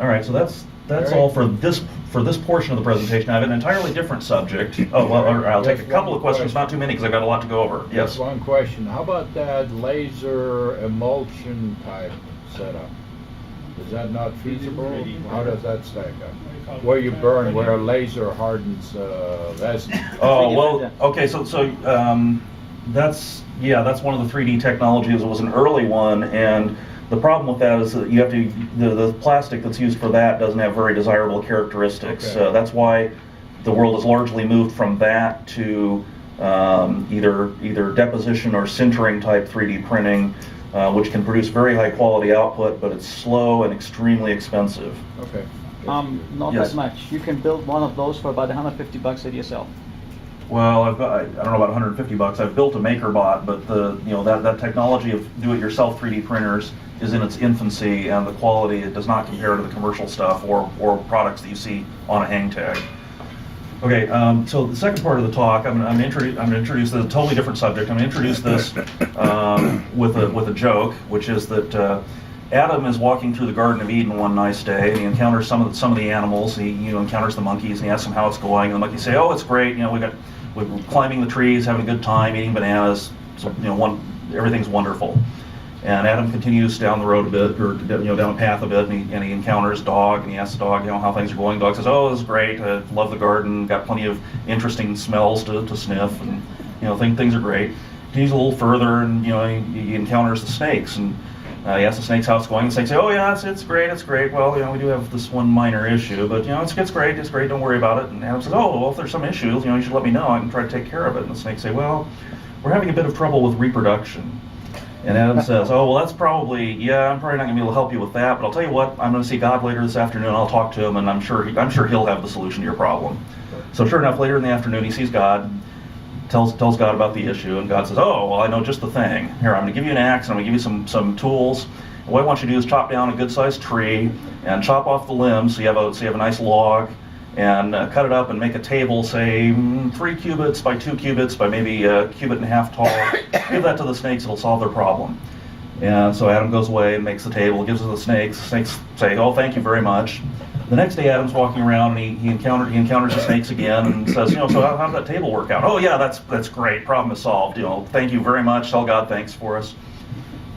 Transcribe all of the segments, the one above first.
All right, so that's all for this portion of the presentation. I have an entirely different subject. Oh, well, I'll take a couple of questions, not too many, because I've got a lot to go over. Yes. Just one question. How about that laser emulsion type setup? Is that not feasible? How does that stack up? Where you burn, where a laser hardens resin. Oh, well, okay, so that's one of the 3D technologies. It was an early one, and the problem with that is that you have to, the plastic that's used for that doesn't have very desirable characteristics. Okay. That's why the world has largely moved from that to either deposition or sintering type 3D printing, which can produce very high quality output, but it's slow and extremely expensive. Okay. Not Yes. that much. You can build one of those for about $150 at yourself. Well, I don't know about 150 bucks. I've built a MakerBot, but that technology of do-it-yourself 3D printers is in its infancy, and the quality, it does not compare to the commercial stuff or products that you see on a hang tag. Okay, so the second part of the talk, I'm going to introduce a totally different subject. I'm going to introduce this with a joke, which is that Adam is walking through the Garden of Eden one nice day, and he encounters some of the animals. He encounters the monkeys, and he asks them how it's going, and the monkeys say, "Oh, it's great. We're climbing the trees, having a good time, eating bananas. So everything's wonderful." And Adam continues down the road a bit, or down a path a bit, and he encounters a dog, and he asks the dog, how things are going. The dog says, "Oh, this is great. I love the garden. Got plenty of interesting smells to sniff, and things are great." Continues a little further, and he encounters the snakes, and he asks the snakes how it's going. The snakes say, "Oh yeah, it's great. Well, we do have this one minor issue, but it's great. Don't worry about it." And Adam says, "Oh, well, if there's some issues, you should let me know. I can try to take care of it." And the snakes say, "Well, we're having a bit of trouble with reproduction." And Adam says, "Oh, well, that's probably, I'm probably not going to be able to help you with that, but I'll tell you what, I'm going to see God later this afternoon. I'll talk to him, and I'm sure he'll have the solution to your problem." So sure enough, later in the afternoon, he sees God, tells God about the issue, and God says, "Oh, well, I know just the thing. Here, I'm going to give you an axe, and I'm going to give you some tools. And what I want you to do is chop down a good-sized tree and chop off the limbs so you have a nice log, and cut it up and make a table, say 3 cubits by 2 cubits by maybe a cubit and a half tall. Give that to the snakes, it'll solve their problem." And so Adam goes away and makes the table, gives it to the snakes. The snakes say, "Oh, thank you very much." The next day Adam's walking around, and he encounters the snakes again, and says, "So how did that table work out?" "Oh yeah, that's great, problem is solved. Thank you very much, tell God thanks for us."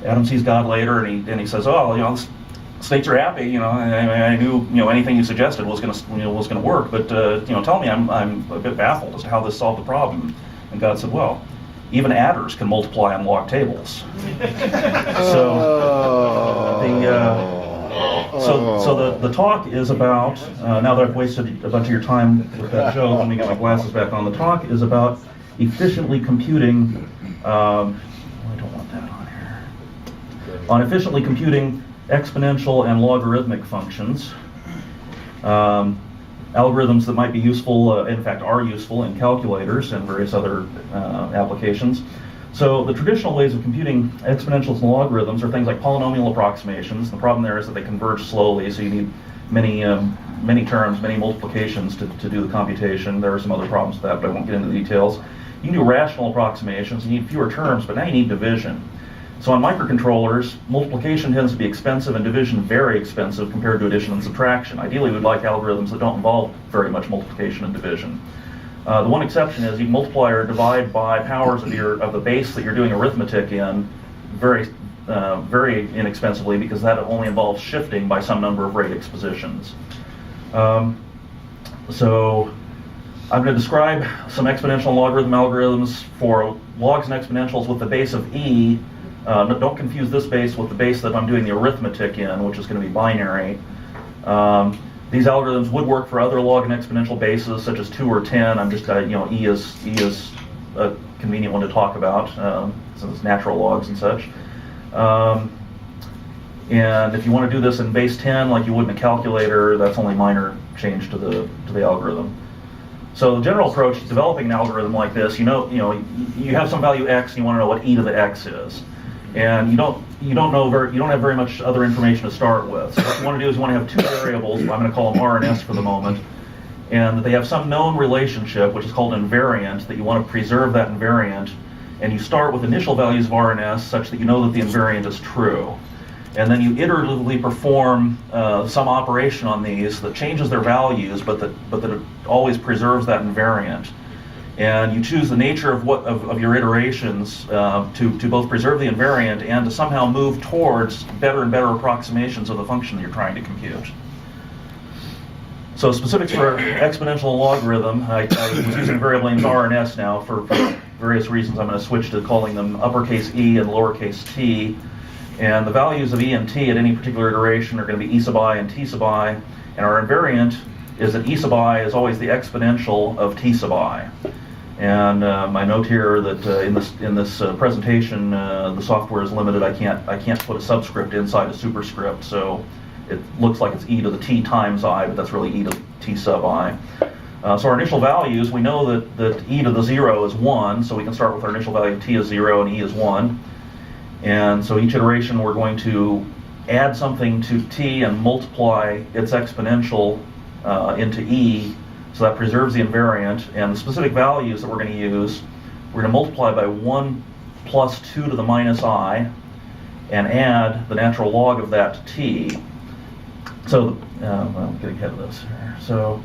Adam sees God later, and he says, "Oh, snakes are happy. I knew anything you suggested was gonna work, but tell me, I'm a bit baffled as to how this solved the problem." And God said, "Well, even adders can multiply on log tables." So the talk is about, now that I've wasted a bunch of your time with that joke, let me get my glasses back on. The talk is about efficiently computing. I don't want that on here. On efficiently computing exponential and logarithmic functions, algorithms that might be useful, in fact are useful in calculators and various other applications. So the traditional ways of computing exponentials and logarithms are things like polynomial approximations. The problem there is that they converge slowly, so you need many terms, many multiplications to do the computation. There are some other problems with that, but I won't get into the details. You can do rational approximations. You need fewer terms, but now you need division. So on microcontrollers, multiplication tends to be expensive and division very expensive compared to addition and subtraction. Ideally, we'd like algorithms that don't involve very much multiplication and division. The one exception is you can multiply or divide by powers of the base that you're doing arithmetic in very inexpensively, because that only involves shifting by some number of radix positions. So I'm going to describe some exponential and logarithm algorithms for logs and exponentials with the base of e. Don't confuse this base with the base that I'm doing the arithmetic in, which is going to be binary. These algorithms would work for other log and exponential bases, such as 2 or 10. I'm just, e is a convenient one to talk about, since it's natural logs and such. And if you want to do this in base 10, like you would in a calculator, that's only minor change to the algorithm. So the general approach to developing an algorithm like this, you have some value x, and you want to know what e to the x is. And you don't have very much other information to start with. So what you want to do is you want to have 2 variables. I'm going to call them r and s for the moment, and that they have some known relationship, which is called invariant. That you want to preserve that invariant, and you start with initial values of r and s such that you know that the invariant is true. and then you iteratively perform some operation on these that changes their values, but that it always preserves that invariant. And you choose the nature of your iterations to both preserve the invariant and to somehow move towards better and better approximations of the function that you're trying to compute. So specifics for exponential and logarithm, I was using variable names R and S now for various reasons. I'm going to switch to calling them uppercase E and lowercase t. And the values of E and t at any particular iteration are going to be E sub I and T sub I. And our invariant is that E sub I is always the exponential of T sub I. And my note here that in this presentation, the software is limited. I can't put a subscript inside a superscript, so it looks like it's e to the t times I, but that's really e to the t sub I. So our initial values, we know that e to the 0 is 1, so we can start with our initial value t is 0 and e is 1. And so each iteration we're going to add something to t and multiply its exponential into e, so that preserves the invariant. And the specific values that we're going to use, we're going to multiply by 1 plus 2 to the minus I and add the natural log of that to t. So, well, I'm getting ahead of this here. So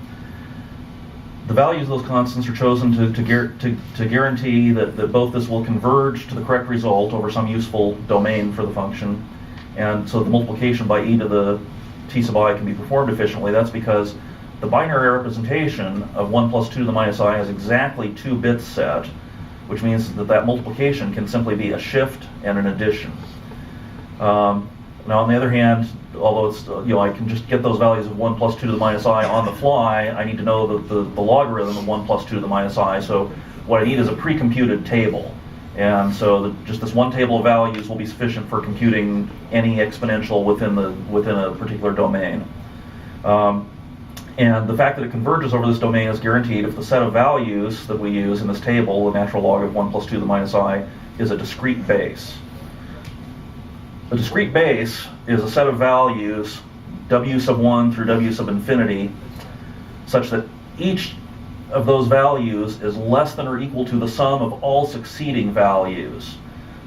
the values of those constants are chosen to guarantee that both this will converge to the correct result over some useful domain for the function, and so the multiplication by e to the t sub I can be performed efficiently. That's because the binary representation of 1 plus 2 to the minus I has exactly 2 bits set, which means that multiplication can simply be a shift and an addition. Now, on the other hand, although it's, I can just get those values of 1 plus 2 to the minus I on the fly, I need to know the logarithm of 1 plus 2 to the minus I. So what I need is a pre-computed table. And so just this one table of values will be sufficient for computing any exponential within a particular domain. And the fact that it converges over this domain is guaranteed if the set of values that we use in this table, the natural log of 1 plus 2 to the minus I, is a discrete base. A discrete base is a set of values, w sub 1 through w sub infinity, such that each of those values is less than or equal to the sum of all succeeding values.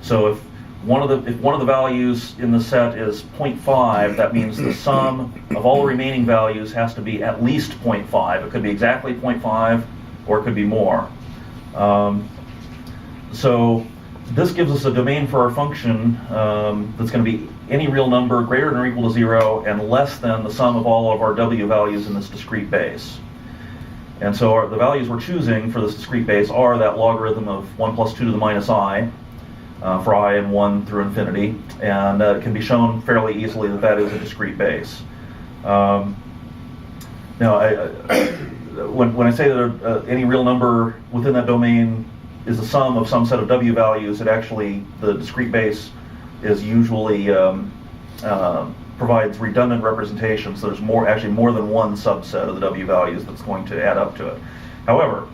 So if one of the values in the set is 0.5, that means the sum of all the remaining values has to be at least 0.5. It could be exactly 0.5, or it could be more. So this gives us a domain for our function that's going to be any real number greater than or equal to 0 and less than the sum of all of our w values in this discrete base. And so the values we're choosing for this discrete base are that logarithm of 1 plus 2 to the minus I for I and 1 through infinity. And it can be shown fairly easily that that is a discrete base. Now, when I say that any real number within that domain is the sum of some set of w values, it actually, the discrete base is usually provides redundant representations. So there's actually more than one subset of the w values that's going to add up to it. However,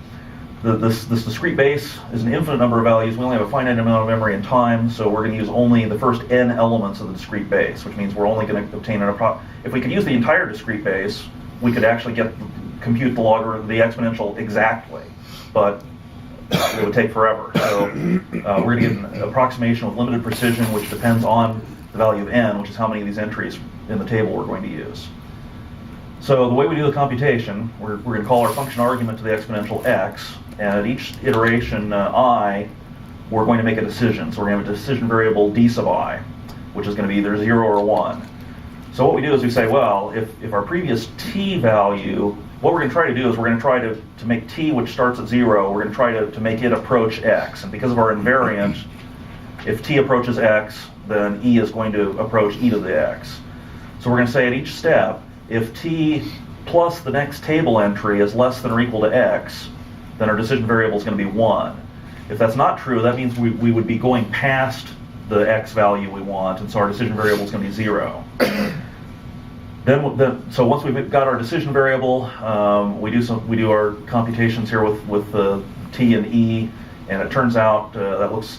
this discrete base is an infinite number of values. We only have a finite amount of memory and time, so we're going to use only the first n elements of the discrete base, which means we're only going to obtain if we could use the entire discrete base, we could actually compute the logarithm, the exponential exactly, but it would take forever. So we're going to get an approximation with limited precision, which depends on the value of n, which is how many of these entries in the table we're going to use. So the way we do the computation, we're going to call our function argument to the exponential x, and at each iteration I, we're going to make a decision. So we're going to have a decision variable d sub I, which is going to be either 0 or 1. So what we do is we say, well, if our previous t value, what we're going to try to do is we're going to try to make t, which starts at 0, we're going to try to make it approach x. And because of our invariant, if t approaches x, then e is going to approach e to the x. So we're going to say at each step, if t plus the next table entry is less than or equal to x, then our decision variable is going to be 1. If that's not true, that means we would be going past the x value we want, and so our decision variable is going to be 0. So once we've got our decision variable, we do our computations here with t and e, and it turns out that looks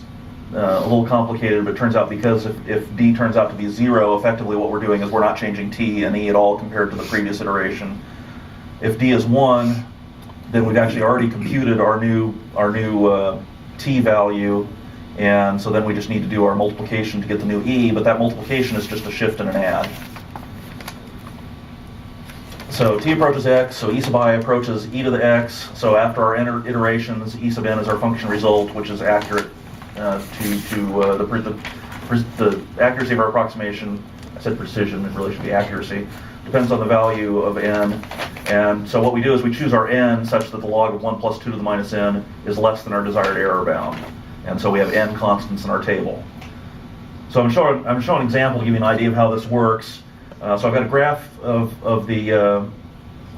a little complicated, but it turns out because if d turns out to be 0, effectively what we're doing is we're not changing t and e at all compared to the previous iteration. If d is 1, then we've actually already computed our new t value, And so then we just need to do our multiplication to get the new e, but that multiplication is just a shift and an add. So t approaches x, so e sub I approaches e to the x. So after our iterations, e sub n is our function result, which is accurate the accuracy of our approximation. I said precision, it really should be accuracy. Depends on the value of n. And so what we do is we choose our n such that the log of 1 plus 2 to the minus n is less than our desired error bound. And so we have n constants in our table. So I'm showing an example to give you an idea of how this works. So I've got a graph of the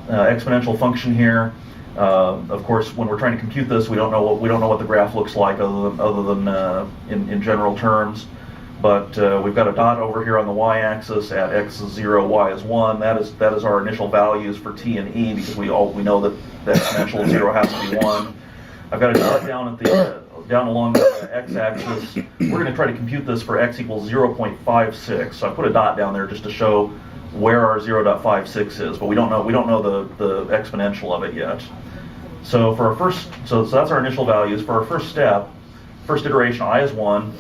exponential function here. Of course, when we're trying to compute this, we don't know what the graph looks like other than in general terms. But we've got a dot over here on the y-axis at x is 0, y is 1. That is our initial values for t and e, because we know that the exponential of 0 has to be 1. I've got a dot down at down along the x-axis. We're going to try to compute this for x equals 0.56. So I put a dot down there just to show where our 0.56 is, but we don't know the exponential of it yet. So for our so that's our initial values. For our first iteration, I is 1.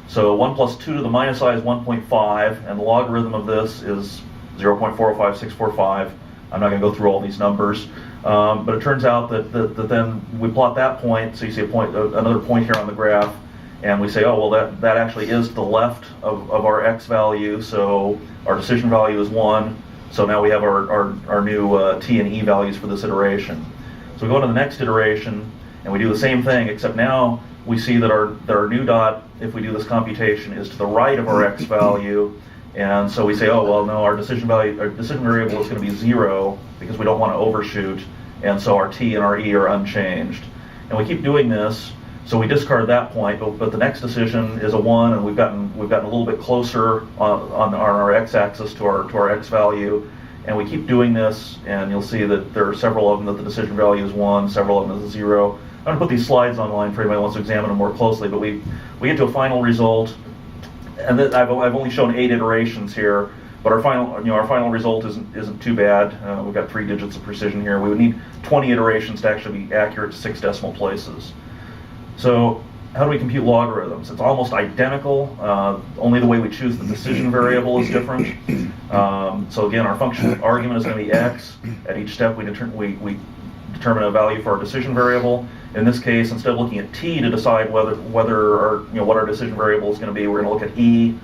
So 1 plus 2 to the minus I is 1.5, and the logarithm of this is 0.405645. I'm not going to go through all these numbers, but it turns out that then we plot that point. So you see another point here on the graph, and we say, oh well, that actually is to the left of our x value. So our decision value is 1. So now we have our new t and e values for this iteration. So we go to the next iteration, and we do the same thing, except now we see that our new dot, if we do this computation, is to the right of our x value. And so we say, oh well, no, our decision variable is going to be 0 because we don't want to overshoot, and so our t and our e are unchanged. And we keep doing this, so we discard that point, but the next decision is a 1, and we've gotten a little bit closer on our x-axis to our x value, and we keep doing this, and you'll see that there are several of them that the decision value is 1, several of them is 0. I'm going to put these slides online for anybody who wants to examine them more closely, but we get to a final result. And I've only shown 8 iterations here, but our final result isn't too bad. We've got 3 digits of precision here. We would need 20 iterations to actually be accurate to 6 decimal places. So how do we compute logarithms? It's almost identical. Only the way we choose the decision variable is different. So again, our function argument is going to be x. At each step, we determine a value for our decision variable. In this case, instead of looking at t to decide what our decision variable is going to be, we're going to look at e.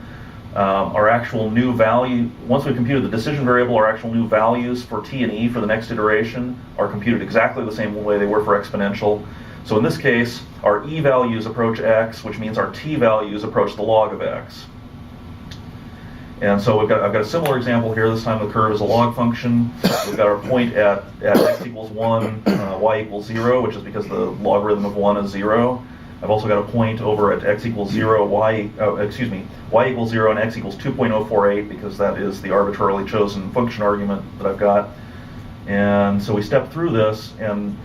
Our actual new value, once we've computed the decision variable, our actual new values for t and e for the next iteration are computed exactly the same way they were for exponential. So in this case, our e values approach x, which means our t values approach the log of x. And so I've got a similar example here. This time the curve is a log function. We've got our point at x equals 1, y equals 0, which is because the logarithm of 1 is 0. I've also got a point over at x equals 0, y equals 0, and x equals 2.048, because that is the arbitrarily chosen function argument that I've got. And so we step through this, and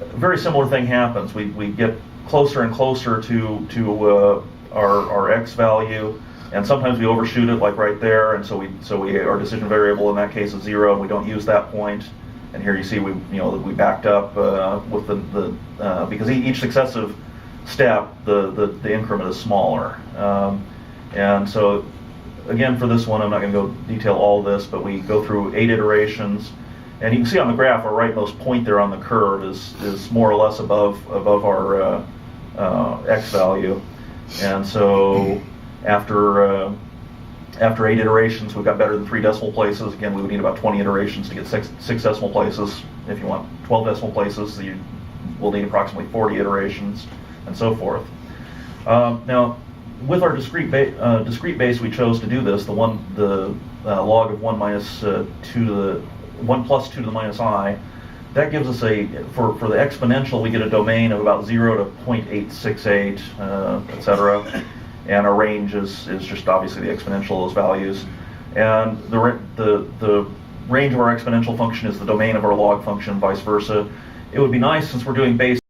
a very similar thing happens. We get closer and closer to our x value. And sometimes we overshoot it, like right there, and so our decision variable in that case is 0, and we don't use that point. And here you see we backed up with because each successive step the increment is smaller. And so again, for this one, I'm not going to go detail all this, but we go through 8 iterations, and you can see on the graph our rightmost point there on the curve is more or less above our x value, and so. After 8 iterations, we've got better than 3 decimal places. Again, we would need about 20 iterations to get 6 decimal places. If you want 12 decimal places, you will need approximately 40 iterations, and so forth. Now, with our discrete base, we chose to do this. The log of 1 plus 2 to the minus I. That gives us for the exponential, we get a domain of about 0 to 0.868, etc. And our range is just obviously the exponential of those values. And the range of our exponential function is the domain of our log function, vice versa. It would be nice, since we're doing base